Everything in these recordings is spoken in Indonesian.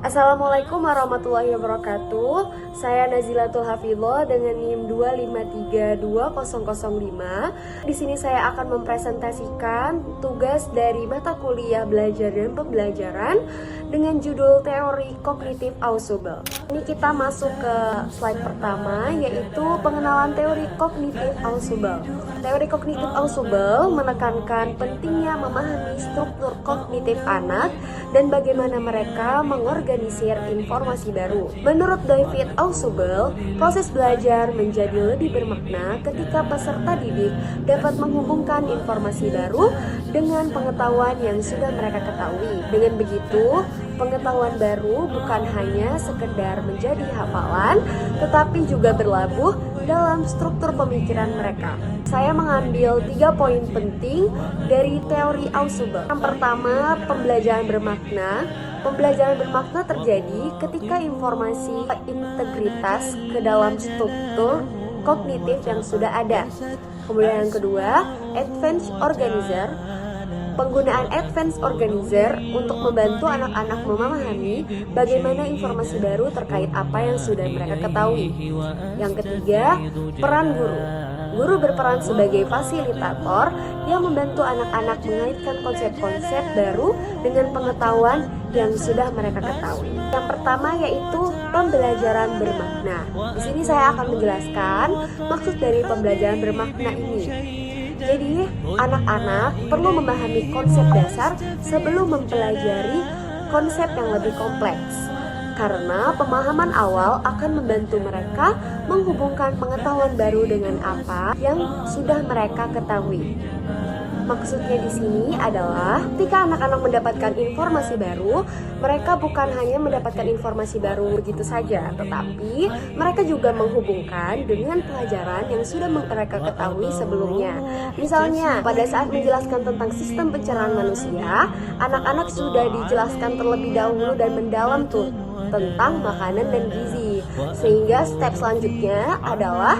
Assalamualaikum warahmatullahi wabarakatuh. Saya Nazilatul Hafidhah dengan NIM 2532005. Di sini saya akan mempresentasikan tugas dari mata kuliah belajar dan pembelajaran dengan judul Teori Kognitif Ausubel. Ini kita masuk ke slide pertama, yaitu pengenalan teori kognitif Ausubel. Teori kognitif Ausubel menekankan pentingnya memahami struktur kognitif anak dan bagaimana mereka mengorganisir informasi baru. Menurut David Ausubel, proses belajar menjadi lebih bermakna ketika peserta didik dapat menghubungkan informasi baru dengan pengetahuan yang sudah mereka ketahui. Dengan begitu, pengetahuan baru bukan hanya sekedar menjadi hafalan, tetapi juga berlabuh dalam struktur pemikiran mereka. Saya mengambil 3 poin penting dari teori Ausubel. Yang pertama, pembelajaran bermakna. Pembelajaran bermakna terjadi ketika informasi integritas ke dalam struktur kognitif yang sudah ada. Kemudian yang kedua, advanced organizer. Penggunaan advanced organizer untuk membantu anak-anak memahami bagaimana informasi baru terkait apa yang sudah mereka ketahui. Yang ketiga, peran guru. Guru berperan sebagai fasilitator yang membantu anak-anak mengaitkan konsep-konsep baru dengan pengetahuan yang sudah mereka ketahui. Yang pertama yaitu pembelajaran bermakna. Di sini saya akan menjelaskan maksud dari pembelajaran bermakna ini. Jadi, anak-anak perlu memahami konsep dasar sebelum mempelajari konsep yang lebih kompleks. Karena pemahaman awal akan membantu mereka menghubungkan pengetahuan baru dengan apa yang sudah mereka ketahui. Maksudnya di sini adalah ketika anak-anak mendapatkan informasi baru, mereka bukan hanya mendapatkan informasi baru begitu saja, tetapi mereka juga menghubungkan dengan pelajaran yang sudah mereka ketahui sebelumnya. Misalnya, pada saat menjelaskan tentang sistem pencernaan manusia, anak-anak sudah dijelaskan terlebih dahulu dan mendalam tentang makanan dan gizi. Sehingga step selanjutnya adalah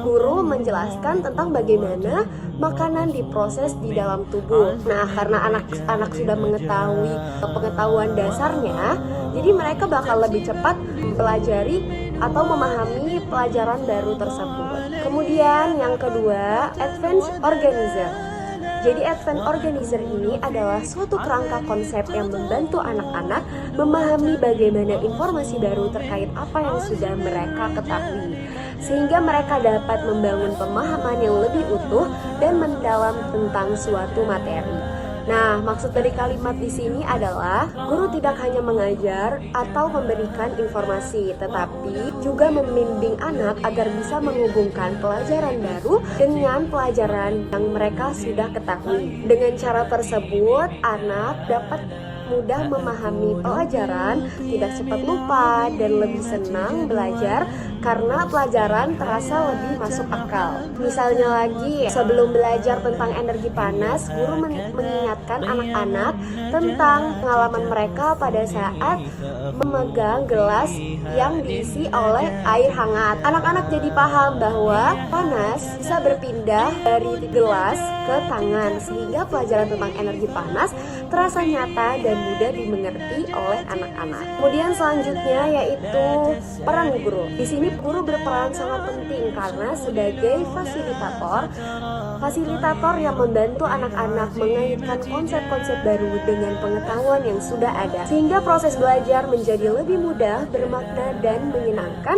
guru menjelaskan tentang bagaimana makanan diproses di dalam tubuh. Nah, karena anak-anak sudah mengetahui pengetahuan dasarnya, jadi mereka bakal lebih cepat mempelajari atau memahami pelajaran baru tersebut. Kemudian yang kedua, advanced organizer. Jadi advanced organizer ini adalah suatu kerangka konsep yang membantu anak-anak memahami bagaimana informasi baru terkait apa yang sudah mereka ketahui, sehingga mereka dapat membangun pemahaman yang lebih utuh dan mendalam tentang suatu materi. Nah, maksud dari kalimat di sini adalah guru tidak hanya mengajar atau memberikan informasi, tetapi juga membimbing anak agar bisa menghubungkan pelajaran baru dengan pelajaran yang mereka sudah ketahui. Dengan cara tersebut, anak dapat mudah memahami pelajaran, tidak cepat lupa, dan lebih senang belajar karena pelajaran terasa lebih masuk akal. Misalnya lagi, sebelum belajar tentang energi panas, guru mengingatkan anak-anak tentang pengalaman mereka pada saat memegang gelas yang diisi oleh air hangat. Anak-anak jadi paham bahwa panas bisa berpindah dari gelas ke tangan, sehingga pelajaran tentang energi panas terasa nyata dan mudah dimengerti oleh anak-anak. Kemudian selanjutnya yaitu peran guru. Di sini guru berperan sangat penting karena sebagai fasilitator yang membantu anak-anak mengaitkan konsep-konsep baru dengan pengetahuan yang sudah ada, sehingga proses belajar menjadi lebih mudah, bermakna, dan menyenangkan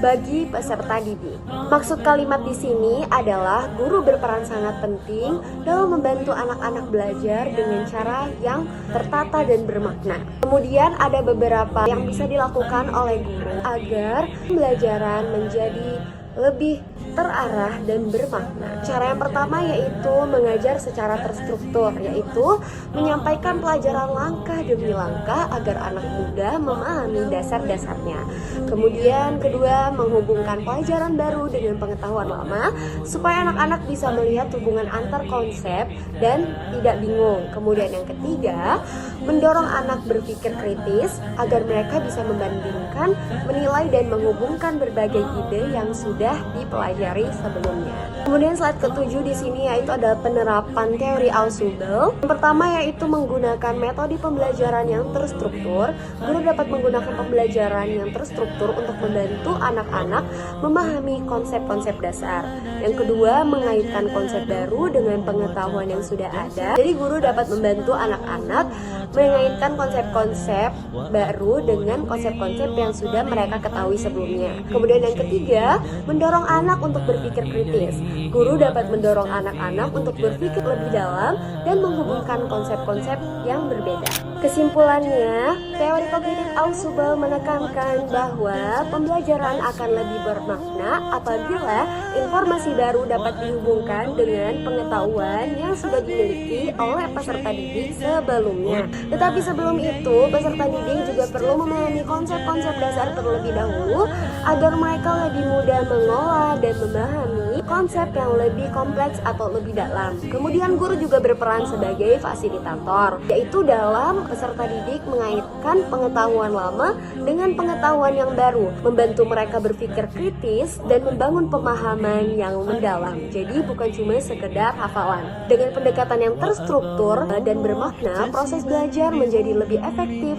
bagi peserta didik. Maksud kalimat di sini adalah guru berperan sangat penting dalam membantu anak-anak belajar dengan cara yang tertata dan bermakna. Kemudian ada beberapa yang bisa dilakukan oleh guru agar pembelajaran menjadi lebih terarah dan bermakna. Cara yang pertama yaitu mengajar secara terstruktur, yaitu menyampaikan pelajaran langkah demi langkah agar anak muda memahami dasar-dasarnya. Kemudian kedua, menghubungkan pelajaran baru dengan pengetahuan lama supaya anak-anak bisa melihat hubungan antar konsep dan tidak bingung. Kemudian yang ketiga, mendorong anak berpikir kritis agar mereka bisa membandingkan, menilai, dan menghubungkan berbagai ide yang sudah dipelajari. pelajari sebelumnya. Kemudian slide ke-7 di sini yaitu adalah penerapan teori Ausubel. Yang pertama yaitu menggunakan metode pembelajaran yang terstruktur. Guru dapat menggunakan pembelajaran yang terstruktur untuk membantu anak-anak memahami konsep-konsep dasar. Yang kedua, mengaitkan konsep baru dengan pengetahuan yang sudah ada. Jadi guru dapat membantu anak-anak mengaitkan konsep-konsep baru dengan konsep-konsep yang sudah mereka ketahui sebelumnya. Kemudian yang ketiga, mendorong anak untuk berpikir kritis. Guru dapat mendorong anak-anak untuk berpikir lebih dalam dan menghubungkan konsep-konsep yang berbeda. Kesimpulannya, teori kognitif Ausubel menekankan bahwa pembelajaran akan lebih bermakna apabila informasi baru dapat dihubungkan dengan pengetahuan yang sudah dimiliki oleh peserta didik sebelumnya. Tetapi sebelum itu, peserta didik juga perlu memahami konsep-konsep dasar terlebih dahulu agar mereka lebih mudah mengolah dan memahami konsep yang lebih kompleks atau lebih dalam. Kemudian guru juga berperan sebagai fasilitator, yaitu dalam peserta didik mengaitkan pengetahuan lama dengan pengetahuan yang baru, membantu mereka berpikir kritis dan membangun pemahaman yang mendalam. Jadi bukan cuma sekedar hafalan. Dengan pendekatan yang terstruktur dan bermakna, proses belajar menjadi lebih efektif,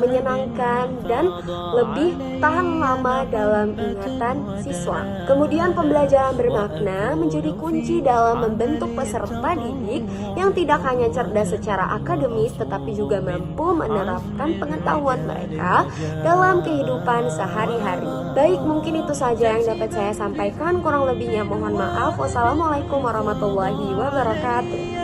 menyenangkan, dan lebih tahan lama dalam ingatan siswa. Kemudian pembelajaran bermakna menjadi kunci dalam membentuk peserta didik yang tidak hanya cerdas secara akademis tetapi juga mampu menerapkan pengetahuan mereka dalam kehidupan sehari-hari. Baik, mungkin itu saja yang dapat saya sampaikan. Kurang lebihnya mohon maaf. Wassalamualaikum warahmatullahi wabarakatuh.